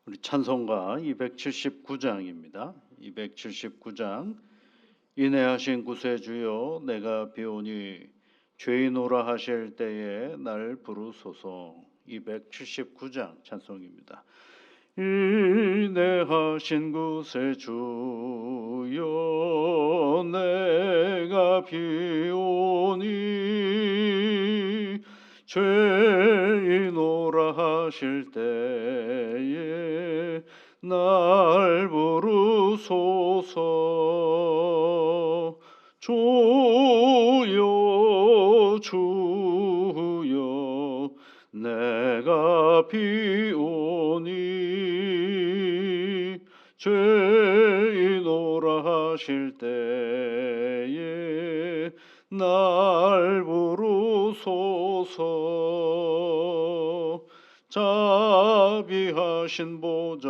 우리 찬송가 279장입니다. 279장 인애하신 구세주여 내가 비오니 죄인오라 하실 때에 날 부르소서. 279장 찬송입니다. 인애하신 구세주여 내가 비오니 죄인오라 하실 때에 날 부르소서. 주여 주여 내가 비오니 죄인오라 하실 때에 날 부르소서. 자비하신 보좌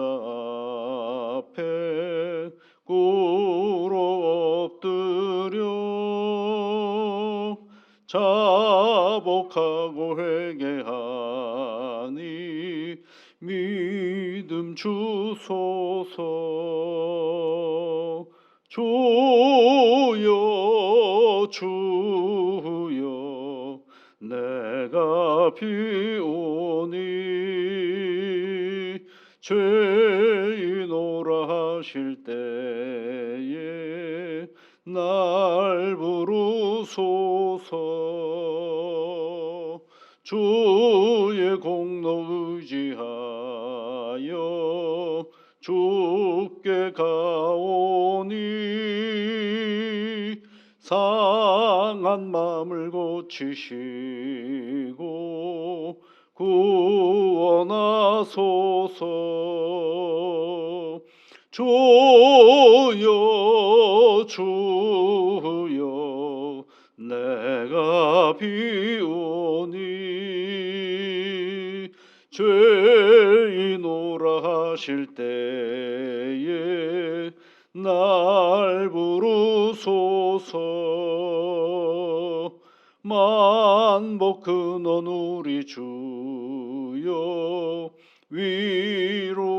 앞에 꿇어 엎드려 자복하고 회개하니 믿음 주소서. 주여 주여 내가 비오니 죄인오라 하실 때에 날 부르소서. 주의 공로 의지하여 주께 가오니 상한 마음을 고치시고 구원하소서. 주여 주여 내가 비오니 죄인오라 하실 때에 날 부르소서. 만복 근원 우리 주여 위로하소서.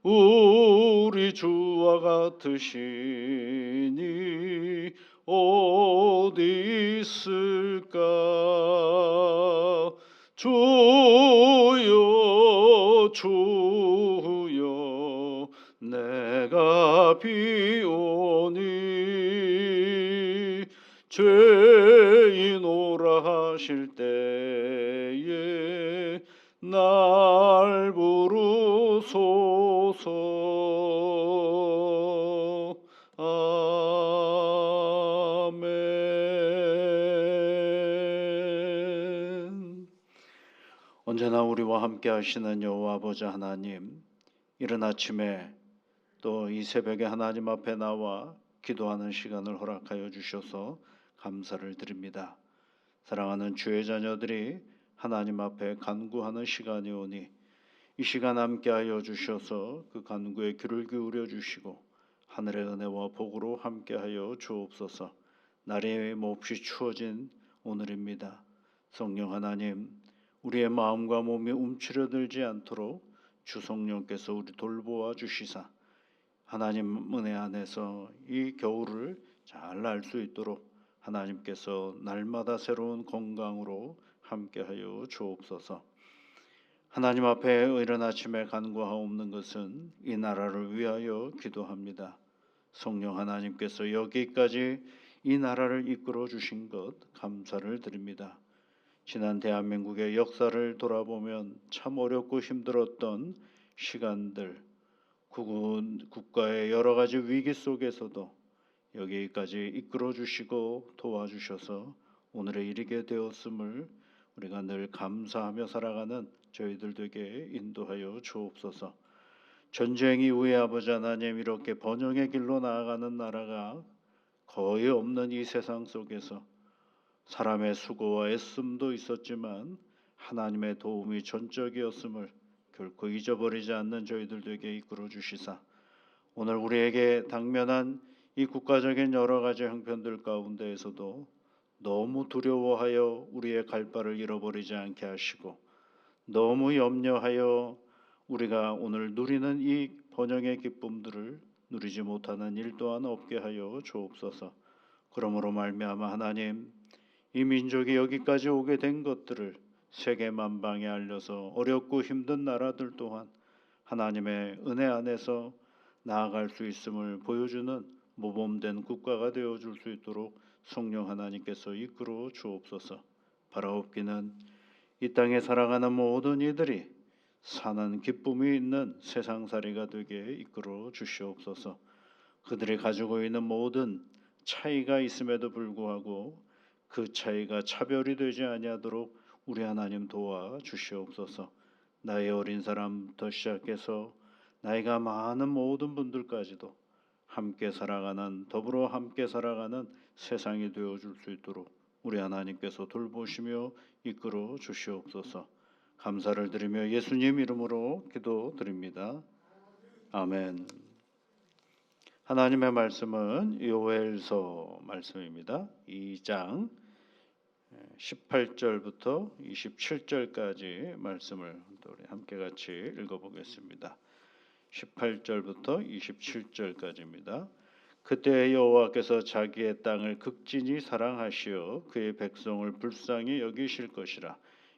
우리 주와 같으시니 어디 있을까. 주여 주여 내가 비오니 죄인오라 하실 때에 날 부르소서. 아멘. 언제나 우리와 함께 하시는 여호와 아버지 하나님, 이른 아침에 또 이 새벽에 하나님 앞에 나와 기도하는 시간을 허락하여 주셔서 감사를 드립니다. 사랑하는 주의 자녀들이 하나님 앞에 간구하는 시간이 오니 이 시간 함께하여 주셔서 그 간구에 귀를 기울여 주시고 하늘의 은혜와 복으로 함께하여 주옵소서. 날이 몹시 추워진 오늘입니다. 성령 하나님, 우리의 마음과 몸이 움츠러들지 않도록 주 성령께서 우리 돌보아 주시사 하나님 은혜 안에서 이 겨울을 잘 날 수 있도록 하나님께서 날마다 새로운 건강으로 함께하여 주옵소서. 하나님 앞에 이른 아침에 간구하옵는 것은 이 나라를 위하여 기도합니다. 성령 하나님께서 여기까지 이 나라를 이끌어 주신 것 감사를 드립니다. 지난 대한민국의 역사를 돌아보면 참 어렵고 힘들었던 시간들, 국가의 여러 가지 위기 속에서도 여기까지 이끌어 주시고 도와주셔서 오늘에 이르게 되었음을 우리가 늘 감사하며 살아가는 저희들 되게 인도하여 주옵소서. 전쟁 이후에 아버지 하나님, 이렇게 번영의 길로 나아가는 나라가 거의 없는 이 세상 속에서 사람의 수고와 애씀도 있었지만 하나님의 도움이 전적이었음을 결코 잊어버리지 않는 저희들 되게 이끌어 주시사 오늘 우리에게 당면한 이 국가적인 여러 가지 형편들 가운데에서도 너무 두려워하여 우리의 갈 바를 잃어버리지 않게 하시고 너무 염려하여 우리가 오늘 누리는 이 번영의 기쁨들을 누리지 못하는 일 또한 없게 하여 주옵소서. 그러므로 말미암아 하나님, 이 민족이 여기까지 오게 된 것들을 세계 만방에 알려서 어렵고 힘든 나라들 또한 하나님의 은혜 안에서 나아갈 수 있음을 보여주는 모범된 국가가 되어줄 수 있도록 성령 하나님께서 이끌어 주옵소서. 바라옵기는 이 땅에 살아가는 모든 이들이 사는 기쁨이 있는 세상살이가 되게 이끌어 주시옵소서. 그들이 가지고 있는 모든 차이가 있음에도 불구하고 그 차이가 차별이 되지 아니하도록 우리 하나님 도와 주시옵소서. 나의 어린 사람부터 시작해서 나이가 많은 모든 분들까지도 함께 살아가는, 더불어 함께 살아가는 세상이 되어줄 수 있도록 우리 하나님께서 돌보시며 이끌어 주시옵소서. 감사를 드리며 예수님 이름으로 기도드립니다. 아멘. 하나님의 말씀은 요엘서 말씀입니다. 2장 18절부터 27절까지 말씀을 우리 함께 같이 읽어보겠습니다. 18절부터 27절까지입니다. 그때 여호와께서 자기의 땅을 극진히 사랑하시어 그의 백성을 불쌍히 여기실 것이라.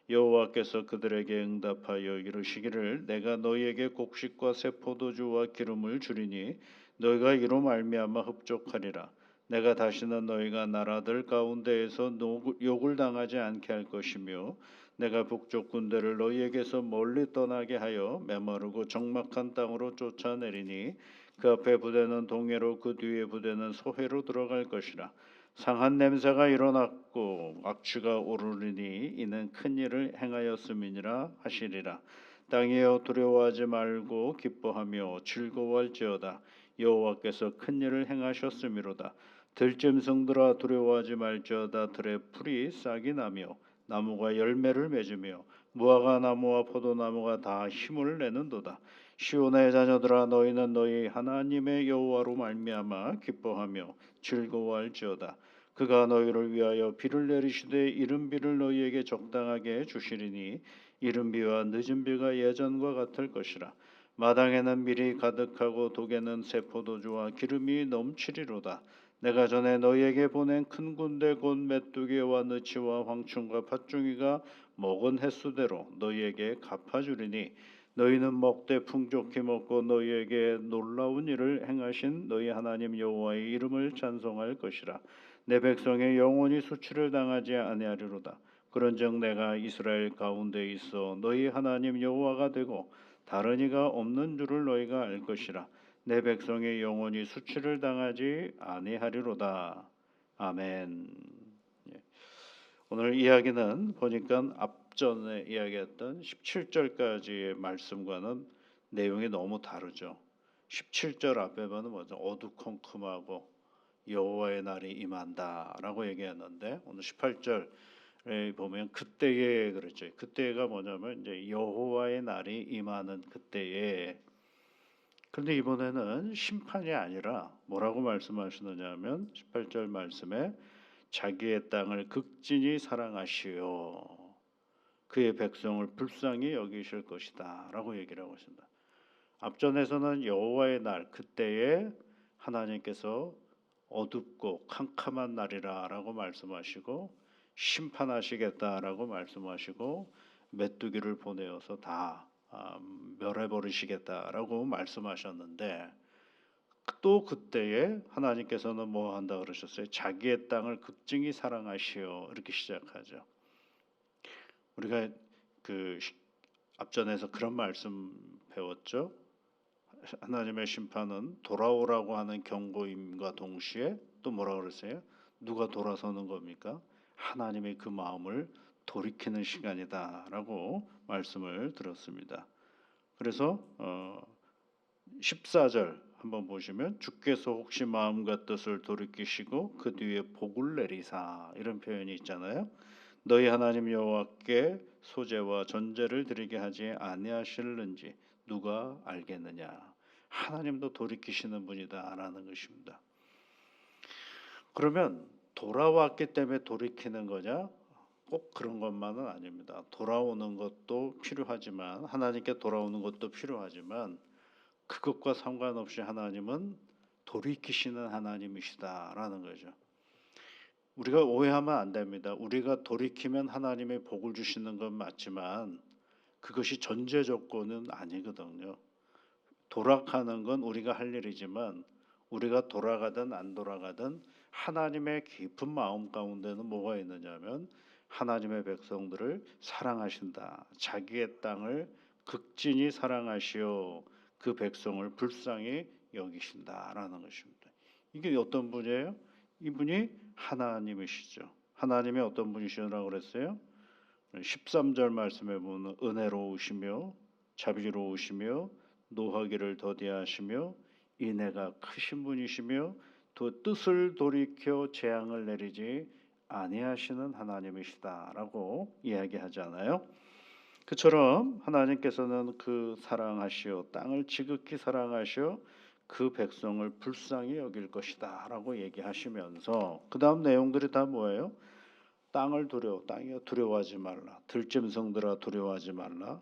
여호와께서 그들에게 응답하여 이르시기를 내가 너희에게 곡식과 새 포도주와 기름을 주리니 너희가 이로 말미암아 흡족하리라. 내가 다시는 너희가 나라들 가운데에서 욕을 당하지 않게 할 것이며 내가 북쪽 군대를 너희에게서 멀리 떠나게 하여 메마르고 적막한 땅으로 쫓아내리니 그 앞에 부대는 동해로 그 뒤에 부대는 소해로 들어갈 것이라. 상한 냄새가 일어났고 악취가 오르리니 이는 큰 일을 행하였음이니라 하시리라. 땅이여 두려워하지 말고 기뻐하며 즐거워할지어다. 여호와께서 큰 일을 행하셨음이로다. 들짐승들아 두려워하지 말지어다. 들의 풀이 싹이 나며 나무가 열매를 맺으며 무화과 나무와 포도나무가 다 힘을 내는도다. 시온의 자녀들아 너희는 너희 하나님의 여호와로 말미암아 기뻐하며 즐거워할지어다. 그가 너희를 위하여 비를 내리시되 이른 비를 너희에게 적당하게 주시리니 이른 비와 늦은 비가 예전과 같을 것이라. 마당에는 밀이 가득하고 독에는 새 포도주와 기름이 넘치리로다. 내가 전에 너희에게 보낸 큰 군대 곧 메뚜기와 느치와 황충과 팥중이가 먹은 횟수대로 너희에게 갚아주리니 너희는 먹되 풍족히 먹고 너희에게 놀라운 일을 행하신 너희 하나님 여호와의 이름을 찬송할 것이라. 내 백성의 영혼이 수치를 당하지 아니하리로다. 그런즉 내가 이스라엘 가운데 있어 너희 하나님 여호와가 되고 다른 이가 없는 줄을 너희가 알 것이라. 내 백성의 영혼이 수치를 당하지 아니하리로다. 아멘. 예. 오늘 이야기는 보니까 앞전에 이야기했던 17절까지의 말씀과는 내용이 너무 다르죠. 17절 앞에 보면 뭐죠? 어두컴컴하고 여호와의 날이 임한다라고 얘기했는데 오늘 18절에 보면 그때에 그렇죠. 그때가 뭐냐면 이제 여호와의 날이 임하는 그때에. 그런데 이번에는 심판이 아니라 뭐라고 말씀하시느냐면 18절 말씀에 자기의 땅을 극진히 사랑하시오 그의 백성을 불쌍히 여기실 것이다 라고 얘기를 하고 있습니다. 앞전에서는 여호와의 날 그때에 하나님께서 어둡고 캄캄한 날이라 라고 말씀하시고 심판하시겠다라고 말씀하시고 메뚜기를 보내어서 다 멸해버리시겠다라고 말씀하셨는데 또 그때에 하나님께서는 뭐 한다 그러셨어요? 자기의 땅을 극진히 사랑하시오 이렇게 시작하죠. 우리가 그 앞전에서 그런 말씀 배웠죠. 하나님의 심판은 돌아오라고 하는 경고임과 동시에 또 뭐라 그러세요? 누가 돌아서는 겁니까? 하나님의 그 마음을 돌이키는 시간이다라고 말씀을 들었습니다. 그래서 14절 한번 보시면 주께서 혹시 마음과 뜻을 돌이키시고 그 뒤에 복을 내리사 이런 표현이 있잖아요. 너희 하나님 여호와께 소제와 전제를 드리게 하지 아니하실는지 누가 알겠느냐. 하나님도 돌이키시는 분이다라는 것입니다. 그러면 돌아왔기 때문에 돌이키는 거냐? 꼭 그런 것만은 아닙니다. 돌아오는 것도 필요하지만 하나님께 돌아오는 것도 필요하지만 그것과 상관없이 하나님은 돌이키시는 하나님이시다라는 거죠. 우리가 오해하면 안 됩니다. 우리가 돌이키면 하나님의 복을 주시는 건 맞지만 그것이 전제 조건은 아니거든요. 돌아가는 건 우리가 할 일이지만 우리가 돌아가든 안 돌아가든 하나님의 깊은 마음 가운데는 뭐가 있느냐면 하나님의 백성들을 사랑하신다. 자기의 땅을 극진히 사랑하시어 그 백성을 불쌍히 여기신다라는 것입니다. 이게 어떤 분이에요? 이분이 하나님이시죠. 하나님이 어떤 분이시라고 그랬어요? 13절 말씀에 보면 은혜로우시며 자비로우시며 노하기를 더디하시며 인애가 크신 분이시며 또 뜻을 돌이켜 재앙을 내리지 아니하시는 하나님이시다라고 이야기하잖아요. 그처럼 하나님께서는 그 사랑하시어 땅을 지극히 사랑하시어 그 백성을 불쌍히 여길 것이다라고 얘기하시면서 그 다음 내용들이 다 뭐예요? 땅을 땅이 두려워하지 말라. 들짐승들아 두려워하지 말라.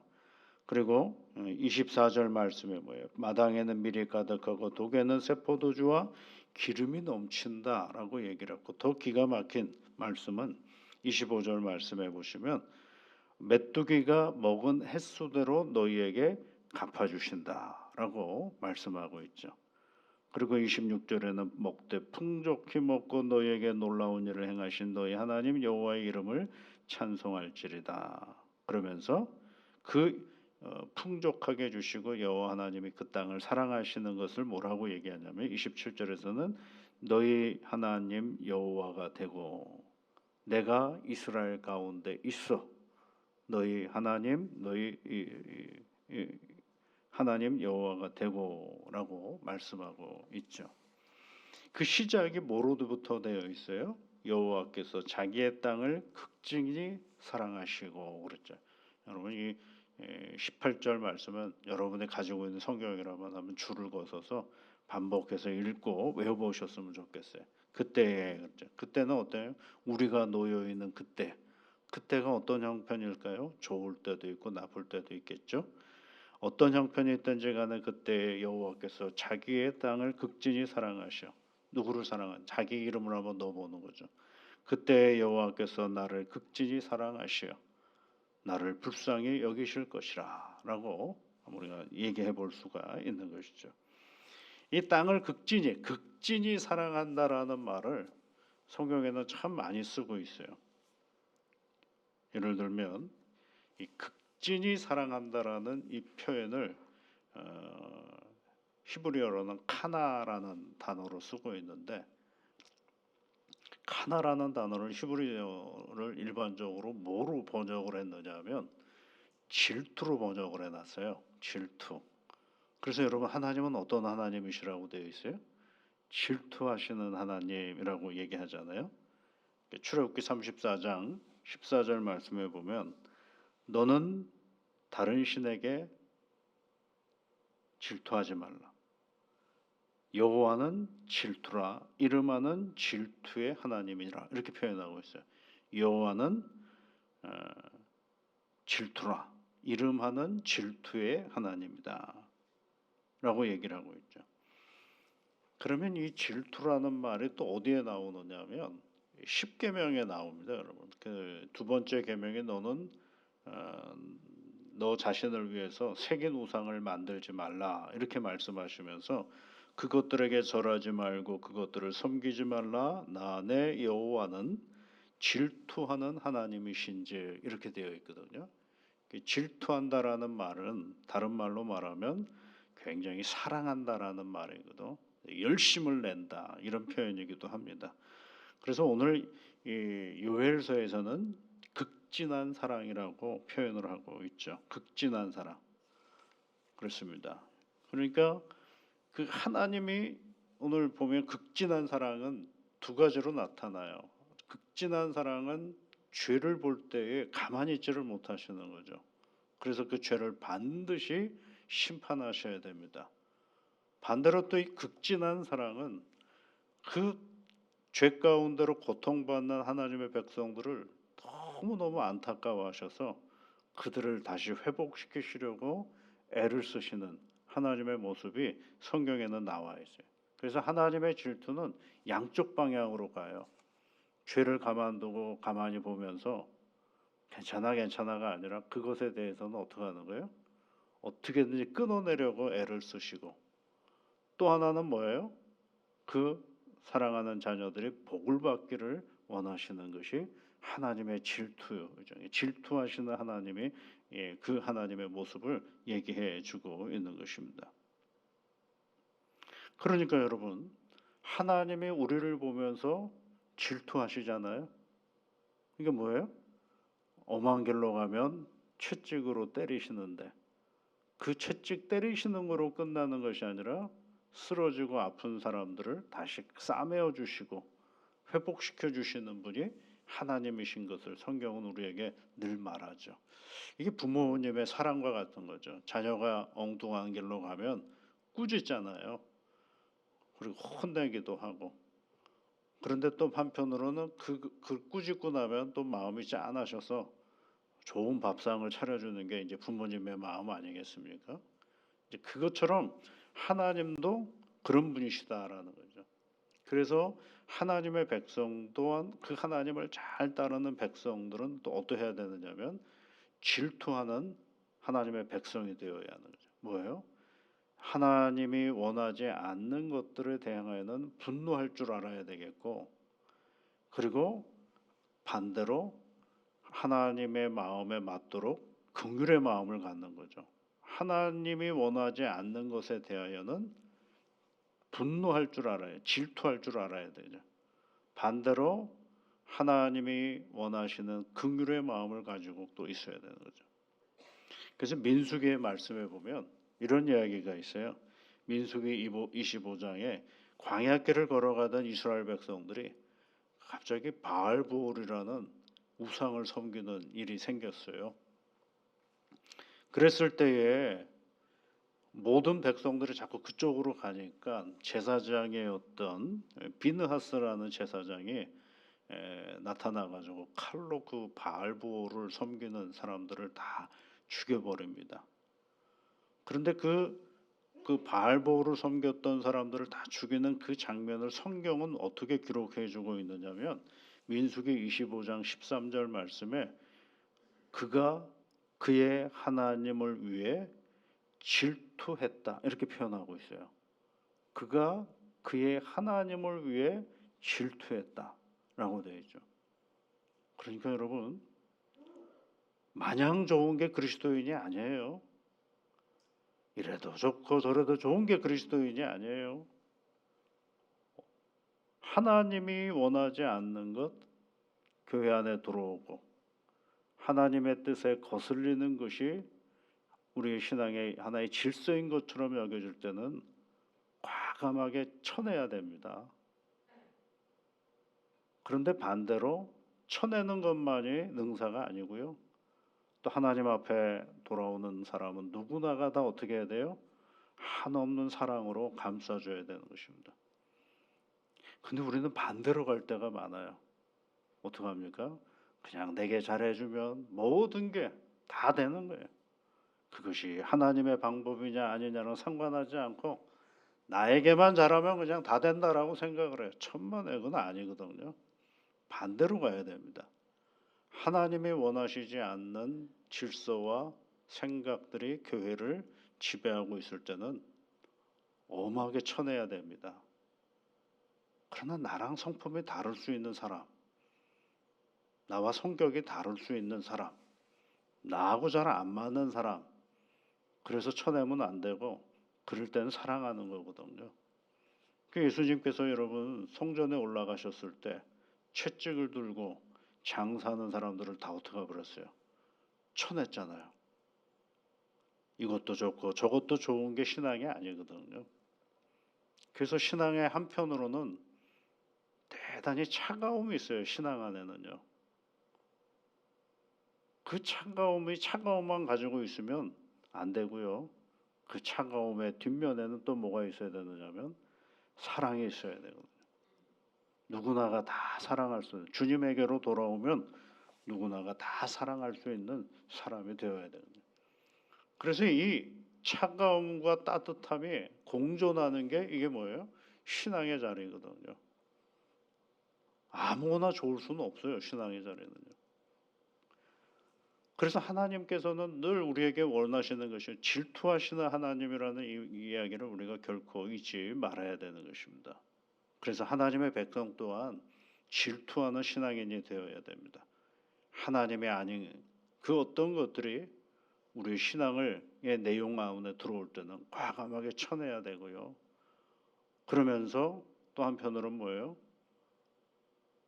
그리고 24절 말씀에 뭐예요? 마당에는 밀이 가득하고 독에는 새 포도주와 기름이 넘친다라고 얘기를 했고 더 기가 막힌 말씀은 25절 말씀에 보시면 메뚜기가 먹은 횟수대로 너희에게 갚아주신다라고 말씀하고 있죠. 그리고 26절에는 먹되 풍족히 먹고 너희에게 놀라운 일을 행하신 너희 하나님 여호와의 이름을 찬송할지리다. 그러면서 그 풍족하게 주시고 여호와 하나님이 그 땅을 사랑하시는 것을 뭐라고 얘기하냐면 27절에서는 너희 하나님 여호와가 되고 내가 이스라엘 가운데 있어 너희 하나님 하나님 여호와가 되고라고 말씀하고 있죠. 그 시작이 뭐로부터 되어 있어요? 여호와께서 자기의 땅을 극진히 사랑하시고 그랬죠. 여러분 이 18절 말씀은 여러분이 가지고 있는 성경이라면 한번 줄을 거서서 반복해서 읽고 외워보셨으면 좋겠어요. 그때에 그때는 어때요? 우리가 놓여 있는 그때. 그때가 어떤 형편일까요? 좋을 때도 있고 나쁠 때도 있겠죠. 어떤 형편이 있든지 간에 그때 여호와께서 자기의 땅을 극진히 사랑하셔. 누구를 사랑한? 자기 이름을 한번 넣어보는 거죠. 그때 여호와께서 나를 극진히 사랑하시어 나를 불쌍히 여기실 것이라 라고 우리가 얘기해 볼 수가 있는 것이죠. 이 땅을 극진히 사랑한다라는 말을 성경에는 참 많이 쓰고 있어요. 예를 들면 이 극진히 사랑한다라는 이 표현을 히브리어로는 카나라는 단어로 쓰고 있는데 카나라는 단어를 히브리어를 일반적으로 뭐로 번역을 했느냐면 질투로 번역을 해놨어요. 질투. 그래서 여러분 하나님은 어떤 하나님이시라고 되어 있어요? 질투하시는 하나님이라고 얘기하잖아요. 출애굽기 34장 14절 말씀에 보면 너는 다른 신에게 질투하지 말라. 여호와는 질투라 이름하는 질투의 하나님이라 이렇게 표현하고 있어요. 여호와는 질투라 이름하는 질투의 하나님이다 라고 얘기를 하고 있죠. 그러면 이 질투라는 말이 또 어디에 나오느냐면 10계명에 나옵니다. 여러분 그 두 번째 계명에 너는 너 자신을 위해서 새긴 우상을 만들지 말라 이렇게 말씀하시면서 그것들에게 절하지 말고 그것들을 섬기지 말라 나 내 여호와는 질투하는 하나님이신지 이렇게 되어 있거든요. 질투한다라는 말은 다른 말로 말하면 굉장히 사랑한다라는 말이거든. 열심을 낸다 이런 표현이기도 합니다. 그래서 오늘 이 요엘서에서는 극진한 사랑이라고 표현을 하고 있죠. 극진한 사랑. 그렇습니다. 그러니까 그 하나님이 오늘 보면 극진한 사랑은 두 가지로 나타나요. 극진한 사랑은 죄를 볼 때에 가만히 있지를 못하시는 거죠. 그래서 그 죄를 반드시 심판하셔야 됩니다. 반대로 또 이 극진한 사랑은 그 죄 가운데로 고통받는 하나님의 백성들을 너무너무 안타까워하셔서 그들을 다시 회복시키시려고 애를 쓰시는 하나님의 모습이 성경에는 나와 있어요. 그래서 하나님의 질투는 양쪽 방향으로 가요. 죄를 가만두고 가만히 보면서 괜찮아가 아니라 그것에 대해서는 어떻게 하는 거예요? 어떻게든지 끊어내려고 애를 쓰시고, 또 하나는 뭐예요? 그 사랑하는 자녀들이 복을 받기를 원하시는 것이 하나님의 질투요. 질투하시는 하나님이 그 하나님의 모습을 얘기해 주고 있는 것입니다. 그러니까 여러분, 하나님이 우리를 보면서 질투하시잖아요. 이게 뭐예요? 엄한 길로 가면 채찍으로 때리시는데, 그 채찍 때리시는 거로 끝나는 것이 아니라 쓰러지고 아픈 사람들을 다시 싸매어 주시고 회복시켜 주시는 분이 하나님이신 것을 성경은 우리에게 늘 말하죠. 이게 부모님의 사랑과 같은 거죠. 자녀가 엉뚱한 길로 가면 꾸짖잖아요. 그리고 혼내기도 하고. 그런데 또 한편으로는 그 꾸짖고 나면 또 마음이 짠하셔서 좋은 밥상을 차려주는 게 이제 부모님의 마음 아니겠습니까? 이제 그것처럼 하나님도 그런 분이시다라는 거죠. 그래서 하나님의 백성 또한 그 하나님을 잘 따르는 백성들은 또 어떻게 해야 되느냐면 질투하는 하나님의 백성이 되어야 하는 거죠. 뭐예요? 하나님이 원하지 않는 것들에 대하여는 분노할 줄 알아야 되겠고, 그리고 반대로 하나님의 마음에 맞도록 긍휼의 마음을 갖는 거죠. 하나님이 원하지 않는 것에 대하여는 분노할 줄 알아야, 질투할 줄 알아야 되죠. 반대로 하나님이 원하시는 긍휼의 마음을 가지고 또 있어야 되는 거죠. 그래서 민수기의 말씀에 보면 이런 이야기가 있어요. 민수기 25장에 광야길을 걸어가던 이스라엘 백성들이 갑자기 바알보올이라는 우상을 섬기는 일이 생겼어요. 그랬을 때에 모든 백성들이 자꾸 그쪽으로 가니까 제사장이었던 비느하스라는 제사장이 나타나가지고 칼로 그 바알보올을 섬기는 사람들을 다 죽여버립니다. 그런데 그 바알보올을 섬겼던 사람들을 다 죽이는 그 장면을 성경은 어떻게 기록해주고 있느냐면 민수기 25장 13절 말씀에 그가 그의 하나님을 위해 질투했다 이렇게 표현하고 있어요. 그가 그의 하나님을 위해 질투했다라고 되어 있죠. 그러니까 여러분, 마냥 좋은 게 그리스도인이 아니에요. 이래도 좋고 저래도 좋은 게 그리스도인이 아니에요. 하나님이 원하지 않는 것 교회 안에 들어오고 하나님의 뜻에 거슬리는 것이 우리의 신앙의 하나의 질서인 것처럼 여겨질 때는 과감하게 쳐내야 됩니다. 그런데 반대로 쳐내는 것만이 능사가 아니고요. 또 하나님 앞에 돌아오는 사람은 누구나가 다 어떻게 해야 돼요? 한없는 사랑으로 감싸줘야 되는 것입니다. 근데 우리는 반대로 갈 때가 많아요. 어떡합니까? 그냥 내게 잘해주면 모든 게 다 되는 거예요. 그것이 하나님의 방법이냐 아니냐는 상관하지 않고 나에게만 잘하면 그냥 다 된다라고 생각을 해요. 천만에 그건 아니거든요. 반대로 가야 됩니다. 하나님이 원하시지 않는 질서와 생각들이 교회를 지배하고 있을 때는 엄하게 쳐내야 됩니다. 그러나 나랑 성품이 다를 수 있는 사람, 나와 성격이 다를 수 있는 사람, 나하고 잘 안 맞는 사람, 그래서 쳐내면 안 되고 그럴 때는 사랑하는 거거든요. 그 예수님께서 여러분 성전에 올라가셨을 때 채찍을 들고 장사하는 사람들을 다 어떻게 버렸어요? 쳐냈잖아요. 이것도 좋고 저것도 좋은 게 신앙이 아니거든요. 그래서 신앙의 한편으로는 대단히 차가움이 있어요. 신앙 안에는요. 그 차가움만 가지고 있으면 안 되고요. 그 차가움의 뒷면에는 또 뭐가 있어야 되느냐면 사랑이 있어야 되거든요. 누구나가 다 사랑할 수 있는 주님에게로 돌아오면 누구나가 다 사랑할 수 있는 사람이 되어야 되거든요. 그래서 이 차가움과 따뜻함이 공존하는 게 이게 뭐예요? 신앙의 자리거든요. 아무거나 좋을 수는 없어요. 신앙의 자리는요. 그래서 하나님께서는 늘 우리에게 원하시는 것이 질투하시는 하나님이라는 이 이야기를 우리가 결코 잊지 말아야 되는 것입니다. 그래서 하나님의 백성 또한 질투하는 신앙인이 되어야 됩니다. 하나님이 아닌 그 어떤 것들이 우리 신앙의 내용 가운데 들어올 때는 과감하게 쳐내야 되고요. 그러면서 또 한편으로는 뭐예요?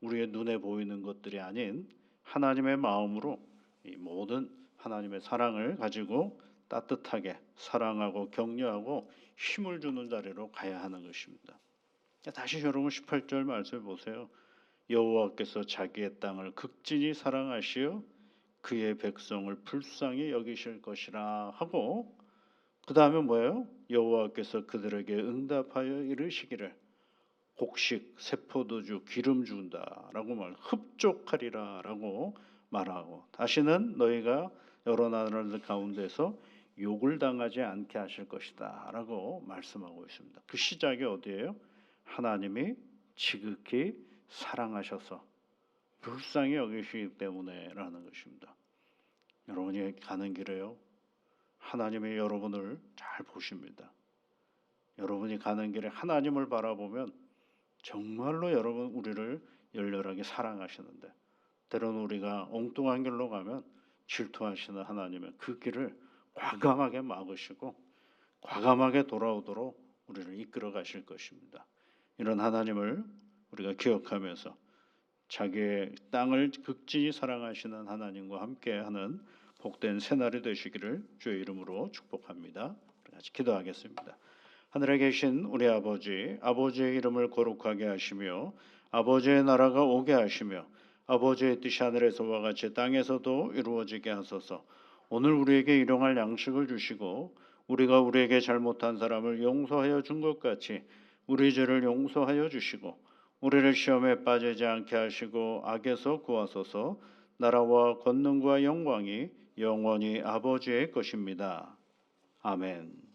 우리의 눈에 보이는 것들이 아닌 하나님의 마음으로 이 모든 하나님의 사랑을 가지고 따뜻하게 사랑하고 격려하고 힘을 주는 자리로 가야 하는 것입니다. 다시 여러분 18절 말씀을 보세요. 여호와께서 자기의 땅을 극진히 사랑하시어 그의 백성을 불쌍히 여기실 것이라 하고 그 다음에 뭐예요? 여호와께서 그들에게 응답하여 이르시기를 곡식, 세포도주, 기름 준다라고 흡족하리라라고 말하고 다시는 너희가 여러 나라들 가운데서 욕을 당하지 않게 하실 것이다라고 말씀하고 있습니다. 그 시작이 어디예요? 하나님이 지극히 사랑하셔서 불쌍히 여기시기 때문에라는 것입니다. 여러분이 가는 길에요. 하나님이 여러분을 잘 보십니다. 여러분이 가는 길에 하나님을 바라보면 정말로 여러분 우리를 열렬하게 사랑하시는데 때로는 우리가 엉뚱한 길로 가면 질투하시는 하나님은 그 길을 과감하게 막으시고 과감하게 돌아오도록 우리를 이끌어 가실 것입니다. 이런 하나님을 우리가 기억하면서 자기의 땅을 극진히 사랑하시는 하나님과 함께하는 복된 새날이 되시기를 주의 이름으로 축복합니다. 같이 기도하겠습니다. 하늘에 계신 우리 아버지, 아버지의 이름을 거룩하게 하시며 아버지의 나라가 오게 하시며 아버지의 뜻이 하늘에서와 같이 땅에서도 이루어지게 하소서. 오늘 우리에게 일용할 양식을 주시고 우리가 우리에게 잘못한 사람을 용서하여 준 것 같이 우리 죄를 용서하여 주시고 우리를 시험에 빠지지 않게 하시고 악에서 구하소서. 나라와 권능과 영광이 영원히 아버지의 것입니다. 아멘.